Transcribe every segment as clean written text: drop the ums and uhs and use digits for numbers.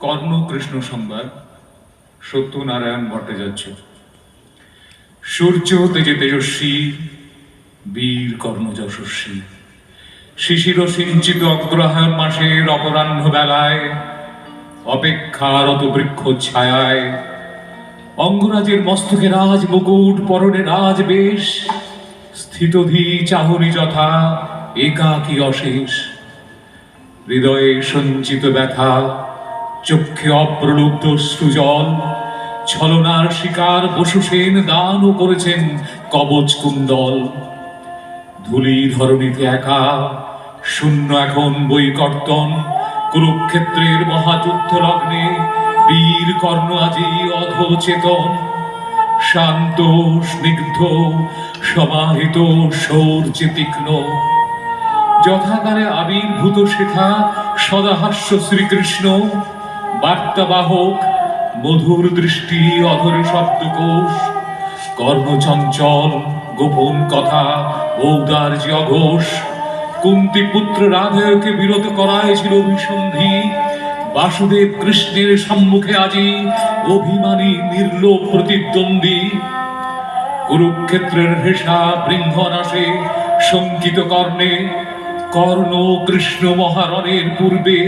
কর্ণ কৃষ্ণ সংবাদ সত্যনারায়ণ ভট্টাচার্য। সূর্য তেজে তেজস্বী, বীর কর্ণ যশস্বী। শিশির সিঞ্চিত অগ্রহায়ণ মাসের অপরাহ্ন বেলায় অপেক্ষারত বৃক্ষ ছায়ায় অঙ্গরাজের মস্তকে রাজ মুকুট, পরনে রাজ বেশ, স্থিতধি চাহনি যথা একাকী অশেষ। হৃদয়ে সঞ্চিত ব্যথা, চক্ষে অপ্রলুব্ধ অশ্রুজল। ছলনার শিকার বসুসেন দানও করেছেন কবচ কুণ্ডল। ধূলি ধরণীতে একা শূন্য এখন বৈকর্তন। কুরুক্ষেত্রের মহাযুদ্ধ লগ্নে বীর কর্ণ আজি অধচেতন। শান্ত স্নিগ্ধ সমাহিত শৌর্যে তীক্ষ্ণ, যথাকালে আবির্ভূত শেখা সদাহাস্য শ্রীকৃষ্ণ। বার্তাবাহক মধুর দৃষ্টি, অধরে শব্দকোষ। কর্ণচঞ্চল গোপন কথা, ঔদার্য অঘোষ। কুন্তি পুত্র রাধেয়কে বিরত করাইছিল অভিসন্ধি। বাসুদেব কৃষ্ণের সম্মুখে আজি অভিমানী নির্লোভ প্রতিদ্বন্দ্বী। কুরুক্ষেত্রের হেসা বৃঙ্ঘনাশে শঙ্কিত কর্ণে। কর্ণ কৃষ্ণ মহারণের পূর্বে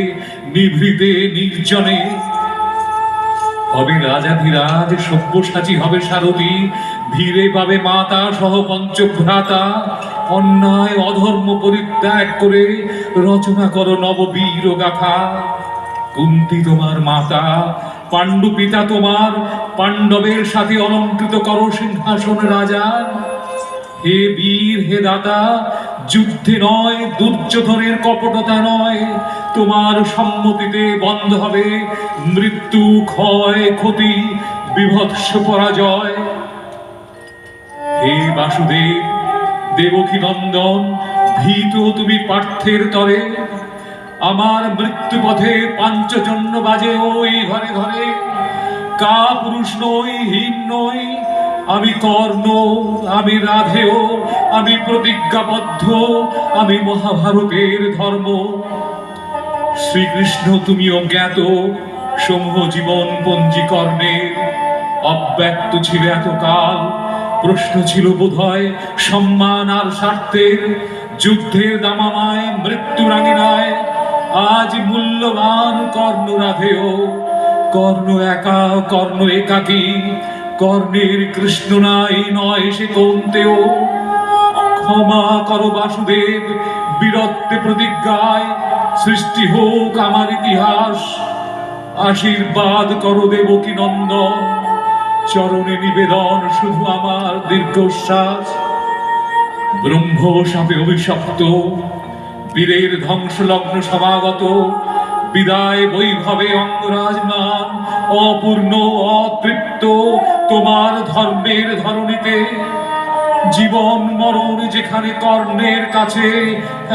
নিভৃতে নির্জনে। হবে রাজাধিরাজ, সব্যসাচী হবে সারথী। ধীরে পাবে মাতা সহ পঞ্চভ্রাতা। অন্যায় অধর্ম পরিত্যাগ করে রচনা করো নববীর গাথা। কুন্তি তোমার মাতা, পাণ্ডু পিতা তোমার। পাণ্ডবের সাথে অলঙ্কৃত করো সিংহাসন রাজার। হে বীর, হে দাতা, যুদ্ধে নয়, দুর্যোধনের কপটতা নয়, তোমার সম্মতিতে বন্ধ হবে মৃত্যু, ক্ষয়, ক্ষতি, বিভৎস পরাজয়। হে বাসুদেব, দেবকী নন্দন, ভীত তুমি পার্থের তরে। আমার মৃত্যু পথে পাঞ্চজন্য বাজে ওই ঘরে ঘরে। কা পুরুষ নই, হীন নই, আমি কর্ণ, আমি রাধেয়, আমি প্রতিজ্ঞাবদ্ধ, আমি মহাভারতের ধর্ম। শ্রীকৃষ্ণ তুমিও জ্ঞাত, সমূহ জীবন পঞ্জীকর্ণের। অব্যক্ত ছিল এতকাল, প্রশ্ন ছিল বোধহয় সম্মান আর স্বার্থের। যুদ্ধের দামামায়, মৃত্যুর আঙিনায় আজ মূল্যবান কর্ণ রাধেয়। কর্ণ একা, কর্ণ একাকী, কর্ণের কৃষ্ণ নাই, নয় সে কৌন্তেয়। ক্ষমা করো বাসুদেব, বীরত্বে প্রতিজ্ঞায় সৃষ্টি হোক আমার ইতিহাস। আশীর্বাদ করো দেবকী নন্দন, চরণে নিবেদন শুধু আমার দীর্ঘশ্বাস। ব্রহ্ম শাপে অভিশপ্ত, বীরের ধ্বংসলগ্ন সমাগত। বিদায় বৈভবে অঙ্গরাজমান, অপূর্ণ অতৃপ্ত তোমার ধর্মের ধরণীতে। জীবন মরণ যেখানে কর্ণের কাছে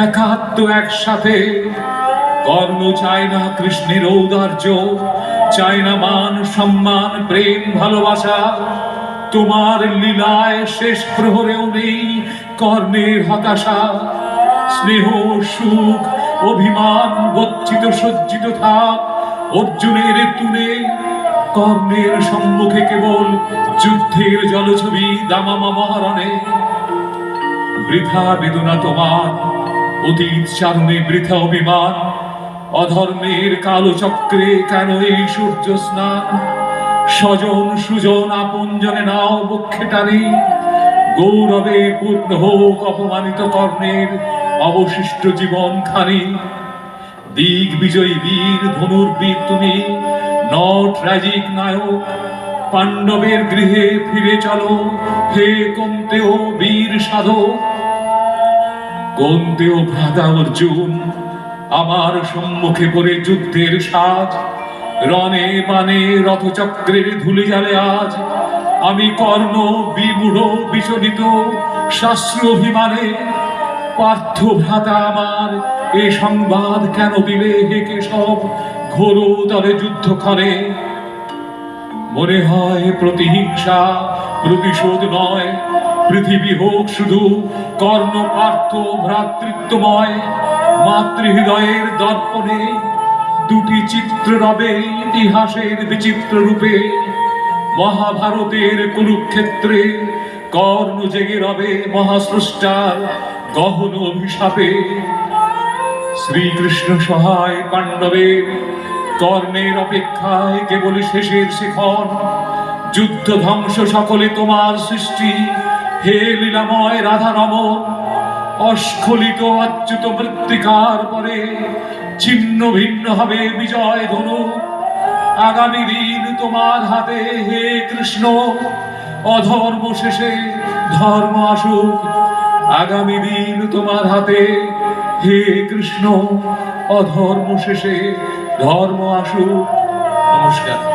একাত্ম একসাথে। কর্ণ চায় না কৃষ্ণের ঔদার্য, চায় না মান সম্মান প্রেম ভালোবাসা। তোমার লীলায় শেষ প্রহরেও নেই কর্ণের হতাশা। স্নেহ সুখ অভিমান গচ্ছিত সজ্জিত থাক অর্জুনের তুলে। কর্ণের সম্মুখে কেবল যুদ্ধের জলছবি দামামা মহারণে। বৃথা বেদনা তোমার, অতীত চারণে বৃথা অভিমান। অধর্মের কালো চক্রে কেন এই সূর্য স্নান? স্বজন সুজন আপন জনে নাও বক্ষে টানি। গৌরবে পূর্ণ হোক অপমানিত কর্ণের অবশিষ্ট জীবন খানি। দিক বিজয়ী বীর, ধনুর্বীর তুমি, নট ট্র্যাজিক নায়ক। পাণ্ডবের গৃহে ফিরে চলো হে কৌন্তেয় বীর সাধক। কৌন্তেয় ভ্রাতা অর্জুন আমার সম্মুখে পড়ে যুদ্ধের সাজ। রণে বানে রথচক্রের ধুলি জালে আজ। আমি কর্ণ বিমূঢ় বিচলিত শাস্ত্র অভিমানে। পার্থ ভ্রাতা আমার, এ সংবাদ কেন দিলে হে কেশব ঘোর তলে যুদ্ধ করে? মনে হয় প্রতিহিংসা প্রতিশোধ নয়, পৃথিবী হোক শুধু কর্ণ পার্থ ভ্রাতৃত্বময়। মাতৃহৃদয়ের দর্পণে দুটি চিত্র রবে ইতিহাসের বিচিত্র রূপে। মহাভারতের কুরুক্ষেত্রে কর্ণ জেগে রবে মহাস্রষ্টার গহন অভিশাপে। শ্রীকৃষ্ণ সহায় পাণ্ডবের, কর্ণের অপেক্ষায় কেবল শেষের শিখন। যুদ্ধ ধ্বংস সকলে তোমার সৃষ্টি, হে লীলাময় রাধা রমণ। অস্খলিত অচ্যুত মৃত্তিকার পরে ছিন্ন ভিন্ন হবে বিজয় ধনু। আগামী দিন তোমার হাতে হে কৃষ্ণ, অধর্ম শেষে ধর্ম আসুক। আগামী দিন তোমার হাতে হে কৃষ্ণ, অধর্ম শেষে ধর্ম আসুক। নমস্কার।